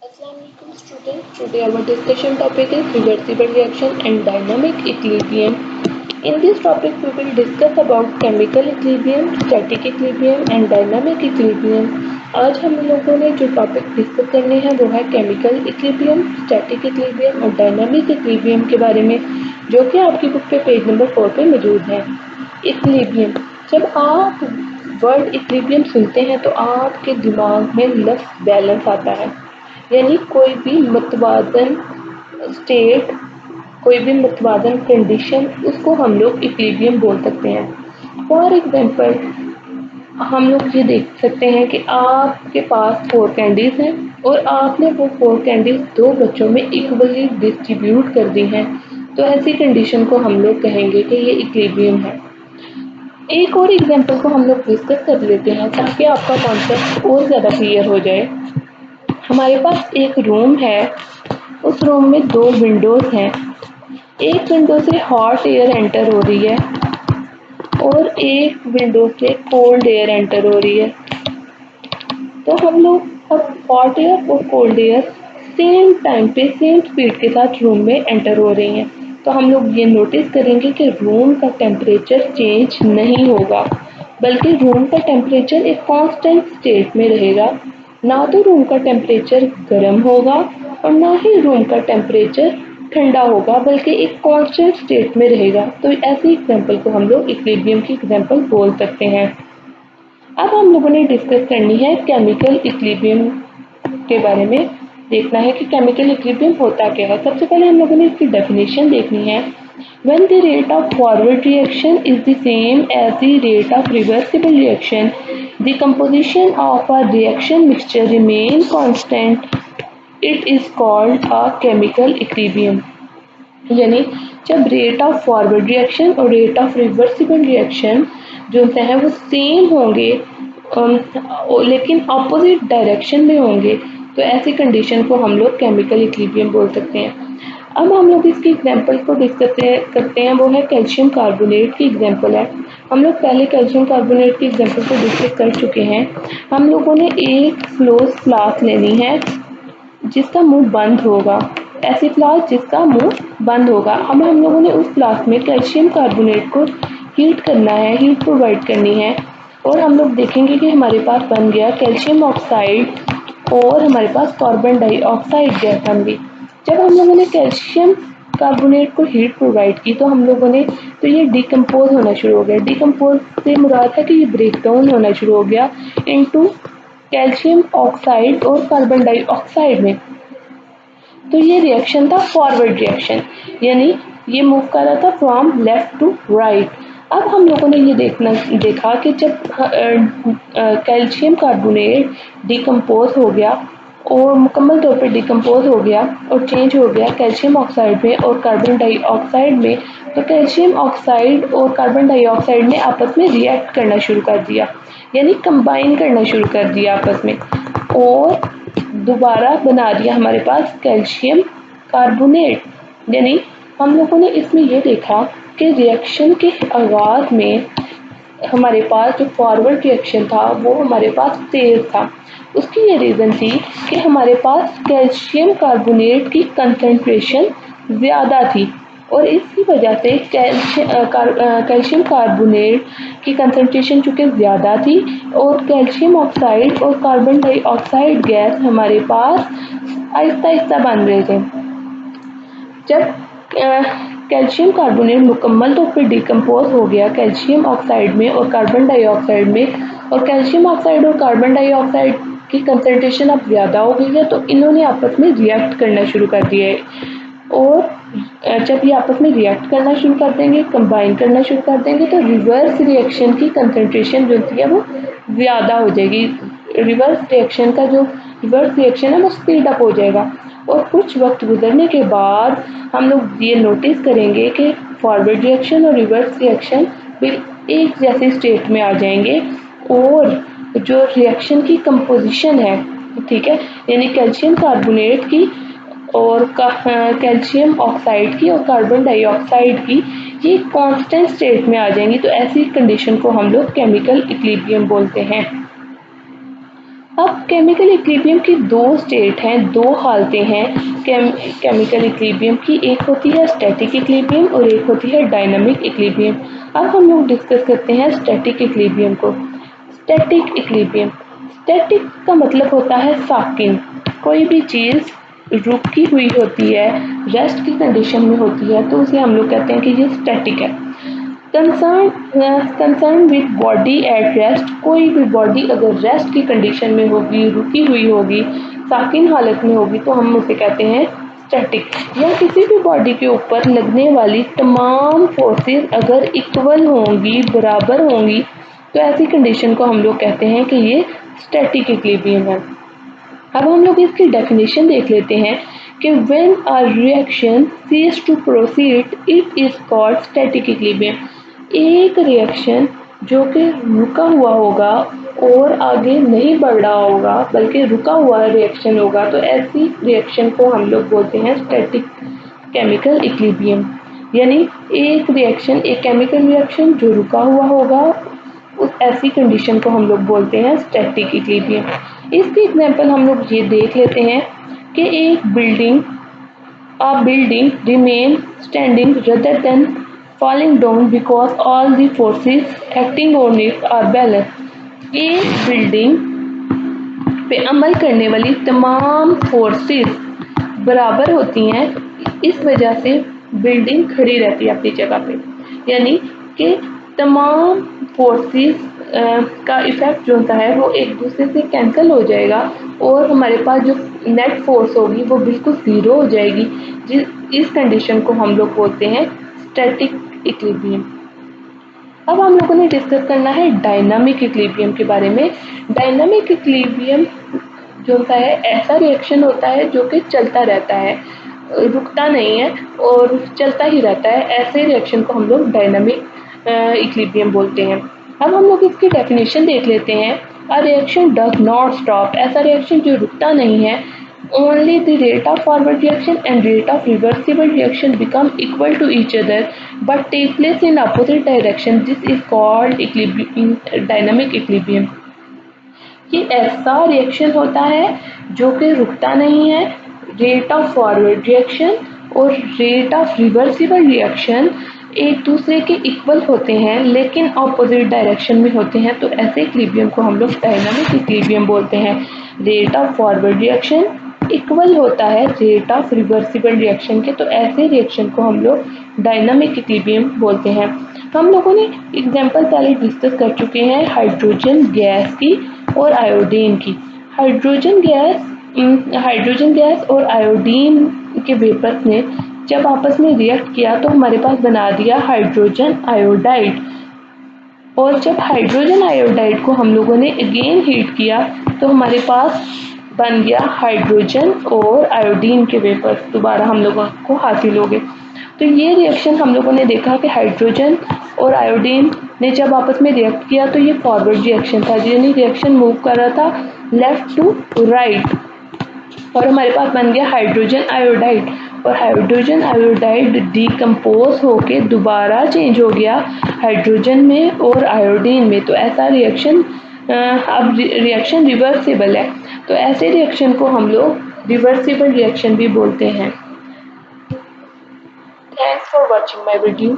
Assalamualaikum students. Today our discussion topic is reversible reaction and dynamic equilibrium. In this topic we will discuss about chemical equilibrium, static equilibrium and dynamic equilibrium. आज हम लोगों ने जो topic discuss करने हैं वो है chemical equilibrium, static equilibrium और डायनामिक इक्विलिब्रियम के बारे में, जो कि आपकी बुक पे पेज नंबर 4 पे मौजूद है। इक्विलिब्रियम, जब आप वर्ड इक्विलिब्रियम सुनते हैं तो आपके दिमाग में लफ्ज़ बैलेंस आता है, यानी कोई भी मतवादन स्टेट, कोई भी मतवादन कंडीशन, उसको हम लोग इक्विलिब्रियम बोल सकते हैं। फॉर एग्जांपल हम लोग ये देख सकते हैं कि आपके पास 4 कैंडीज़ हैं और आपने वो 4 कैंडीज़ 2 बच्चों में इक्वली डिस्ट्रीब्यूट कर दी हैं, तो ऐसी कंडीशन को हम लोग कहेंगे कि ये इक्विलिब्रियम है। एक और एग्जांपल को हम लोग डिस्कस कर लेते हैं ताकि आपका कॉन्सेप्ट और ज़्यादा क्लियर हो जाए। हमारे पास एक रूम है, उस रूम में 2 विंडोज़ हैं। एक विंडो से हॉट एयर एंटर हो रही है और एक विंडो से कोल्ड एयर एंटर हो रही है। तो हम लोग अब हॉट एयर और कोल्ड एयर सेम टाइम पे सेम स्पीड के साथ रूम में एंटर हो रही हैं, तो हम लोग ये नोटिस करेंगे कि रूम का टेम्परेचर चेंज नहीं होगा, बल्कि रूम का टेम्परेचर एक कांस्टेंट स्टेट में रहेगा। ना तो रूम का टेम्परेचर गर्म होगा और ना ही रूम का टेम्परेचर ठंडा होगा, बल्कि एक कांस्टेंट स्टेट में रहेगा। तो ऐसी एग्जांपल को हम लोग इक्विलिब्रियम की एग्जांपल बोल सकते हैं। अब हम लोगों ने डिस्कस करनी है केमिकल इक्विलिब्रियम के बारे में, देखना है कि केमिकल इक्विलिब्रियम होता क्या है। सबसे पहले हम लोगों ने इसकी डेफिनेशन देखनी है। When the rate of forward reaction is the same as the rate of reversible reaction, the composition of a reaction mixture remain constant. It is called a chemical equilibrium. यानी जब रेट ऑफ फॉरवर्ड रिएक्शन और rate of reversible reaction जो है वो same होंगे, लेकिन opposite direction में होंगे, तो ऐसी कंडीशन को हम लोग केमिकल इक्विलिब्रियम बोल सकते हैं। अब हम लोग इसकी एग्जांपल को डिस्कस करते हैं, वो है कैल्शियम कार्बोनेट की एग्जांपल है। हम लोग पहले कैल्शियम कार्बोनेट की एग्जांपल को डिस्कस कर चुके हैं। हम लोगों ने एक क्लोज फ्लास्क लेनी है जिसका मुंह बंद होगा, ऐसी फ्लास्क जिसका मुंह बंद होगा। अब हम लोगों ने उस फ्लास्क में कैल्शियम कार्बोनेट को हीट करना है, हीट प्रोवाइड करनी है, और हम लोग देखेंगे कि हमारे पास बन गया कैल्शियम ऑक्साइड और हमारे पास कार्बन डाइऑक्साइड गैस बन गई। जब हम लोगों ने कैल्शियम कार्बोनेट को हीट प्रोवाइड की तो हम लोगों ने तो ये डिकम्पोज होना शुरू हो गया। डिकम्पोज से मुराद है कि ये ब्रेक डाउन होना शुरू हो गया इनटू कैल्शियम ऑक्साइड और कार्बन डाइऑक्साइड में। तो ये रिएक्शन था फॉरवर्ड रिएक्शन, यानी ये मूव कर रहा था फ्रॉम लेफ्ट टू राइट। अब हम लोगों ने ये देखा कि जब कैल्शियम कार्बोनेट डिकम्पोज हो गया और मुकम्मल तौर पे डिकम्पोज हो गया और चेंज हो गया कैल्शियम ऑक्साइड में और कार्बन डाइऑक्साइड में, तो कैल्शियम ऑक्साइड और कार्बन डाइऑक्साइड ने आपस में रिएक्ट करना शुरू कर दिया, यानी कंबाइन करना शुरू कर दिया आपस में, और दोबारा बना दिया हमारे पास कैल्शियम कार्बोनेट। यानी हम लोगों ने इसमें ये देखा कि रिएक्शन के आगाज़ में हमारे पास जो फॉरवर्ड रिएक्शन था वो हमारे पास तेज़ था। उसकी ये रीज़न थी कि हमारे पास कैल्शियम कार्बोनेट की कंसंट्रेशन ज़्यादा थी, और इसकी वजह से कैल्शियम कार्बोनेट की कंसंट्रेशन चूँकि ज़्यादा थी और कैल्शियम ऑक्साइड और कार्बन डाइऑक्साइड गैस हमारे पास आहिस्ता आहिस्ता बन रहे थे। जब कैल्शियम कार्बोनेट मुकम्मल तौर पर डिकम्पोज हो गया कैल्शियम ऑक्साइड में और कार्बन डाइऑक्साइड में, और कैल्शियम ऑक्साइड और कार्बन डाइऑक्साइड की कंसंट्रेशन अब ज़्यादा हो गई है, तो इन्होंने आपस में रिएक्ट करना शुरू कर दिया है। और जब ये आपस में रिएक्ट करना शुरू कर देंगे, कंबाइन करना शुरू कर देंगे, तो रिवर्स रिएक्शन की कंसंट्रेशन जो है वो ज़्यादा हो जाएगी। रिवर्स रिएक्शन का जो रिवर्स रिएक्शन है वो स्पीड अप हो जाएगा, और कुछ वक्त गुजरने के बाद हम लोग ये नोटिस करेंगे कि फॉरवर्ड रिएक्शन और रिवर्स रिएक्शन एक जैसे स्टेट में आ जाएंगे, और जो रिएक्शन की कंपोजिशन है, ठीक है, यानी कैल्शियम कार्बोनेट की और कैल्शियम ऑक्साइड की और कार्बन डाइऑक्साइड की, ये कांस्टेंट स्टेट में आ जाएंगी। तो ऐसी कंडीशन को हम लोग केमिकल इक्विलिब्रियम बोलते हैं। अब केमिकल इक्विलिब्रियम की दो स्टेट हैं, दो हालतें हैं केमिकल इक्विलिब्रियम की। एक होती है स्टैटिक इक्विलिब्रियम और एक होती है डायनामिक इक्विलिब्रियम। अब हम लोग डिस्कस करते हैं स्टैटिक इक्विलिब्रियम को। स्टैटिक इक्विलिब्रियम, स्टैटिक का मतलब होता है साकिन। कोई भी चीज़ रुकी हुई होती है, रेस्ट की कंडीशन में होती है, तो उसे हम लोग कहते हैं कि ये स्टैटिक है। Concern with body at rest, कोई भी बॉडी अगर रेस्ट की कंडीशन में होगी, रुकी हुई होगी, साकिन हालत में होगी, तो हम उसे कहते हैं स्टैटिक। या किसी भी बॉडी के ऊपर लगने वाली तमाम फोर्सेस अगर इक्वल होंगी, बराबर होंगी, तो ऐसी कंडीशन को हम लोग कहते हैं कि ये स्टैटिक इक्विलिब्रियम है। अब हम लोग इसकी डेफिनेशन देख लेते हैं कि when a reaction ceases to proceed it is called static equilibrium. एक रिएक्शन जो कि रुका हुआ होगा और आगे नहीं बढ़ रहा होगा, बल्कि रुका हुआ रिएक्शन होगा, तो ऐसी रिएक्शन को हम लोग बोलते हैं स्टैटिक केमिकल इक्विलिब्रियम। यानी एक रिएक्शन, एक केमिकल रिएक्शन जो रुका हुआ होगा, उस ऐसी कंडीशन को हम लोग बोलते हैं स्टैटिक इक्विलिब्रियम। इसकी एग्जांपल हम लोग ये देख लेते हैं कि एक building, a building remain standing rather than falling down because all the forces acting on it are balanced। एक बिल्डिंग पे अमल करने वाली तमाम फोर्सेस बराबर होती हैं, इस वजह से बिल्डिंग खड़ी रहती है अपनी जगह पे। यानी कि तमाम फोर्सेस का इफेक्ट जो होता है वो एक दूसरे से कैंसिल हो जाएगा और हमारे पास जो नेट फोर्स होगी वो बिल्कुल ज़ीरो हो जाएगी। इस कंडीशन को हम लोग बोलते हैं स्टैटिक इक्विलिब्रियम। अब हम लोगों ने डिस्कस करना है डायनामिक इक्विलिब्रियम के बारे में। डायनामिक इक्विलिब्रियम जो होता है ऐसा रिएक्शन होता है जो कि चलता रहता है, रुकता नहीं है और चलता ही रहता है। ऐसे रिएक्शन को हम लोग डायनामिक इक्विलिब्रियम बोलते हैं। अब हम लोग इसकी डेफिनेशन देख लेते हैं। A reaction does not stop, ऐसा रिएक्शन जो रुकता नहीं है। Only the rate of forward reaction and rate of reversible reaction become equal to each other but take place in opposite direction. This is called dynamic equilibrium। ये ऐसा reaction होता है जो कि रुकता नहीं है। रेट ऑफ फॉरवर्ड रिएक्शन और रेट ऑफ रिवर्सिबल रिएक्शन एक दूसरे के इक्वल होते हैं लेकिन ऑपोजिट डायरेक्शन में होते हैं, तो ऐसे इक्विलिब्रियम को हम लोग डायनामिक इक्विलिब्रियम बोलते हैं। Rate of forward reaction equal होता है रेट ऑफ रिवर्सिबल रिएक्शन के, तो ऐसे रिएक्शन को हम लोग डायनामिक इक्विलिब्रियम बोलते हैं। हम लोगों ने एग्जांपल पहले डिस्कस कर चुके हैं हाइड्रोजन गैस की और आयोडीन की। हाइड्रोजन गैस और आयोडीन के वेपर्स ने जब आपस में रिएक्ट किया तो हमारे पास बना दिया हाइड्रोजन आयोडाइड। और जब हाइड्रोजन आयोडाइड को हम लोगों ने अगेन हीट किया तो हमारे पास बन गया हाइड्रोजन और आयोडीन के वेपर्स, दोबारा हम लोगों को हासिल हो गए। तो ये रिएक्शन हम लोगों ने देखा कि हाइड्रोजन और आयोडीन ने जब आपस में रिएक्ट किया तो ये फॉरवर्ड रिएक्शन था, यानी रिएक्शन मूव कर रहा था लेफ्ट टू राइट, और हमारे पास बन गया हाइड्रोजन आयोडाइड। और हाइड्रोजन आयोडाइड डिकम्पोज होके दोबारा चेंज हो गया हाइड्रोजन में और आयोडीन में, तो ऐसा रिएक्शन अब रिएक्शन रिवर्सिबल है, तो ऐसे रिएक्शन को हम लोग रिवर्सिबल रिएक्शन भी बोलते हैं। Thanks for watching my video.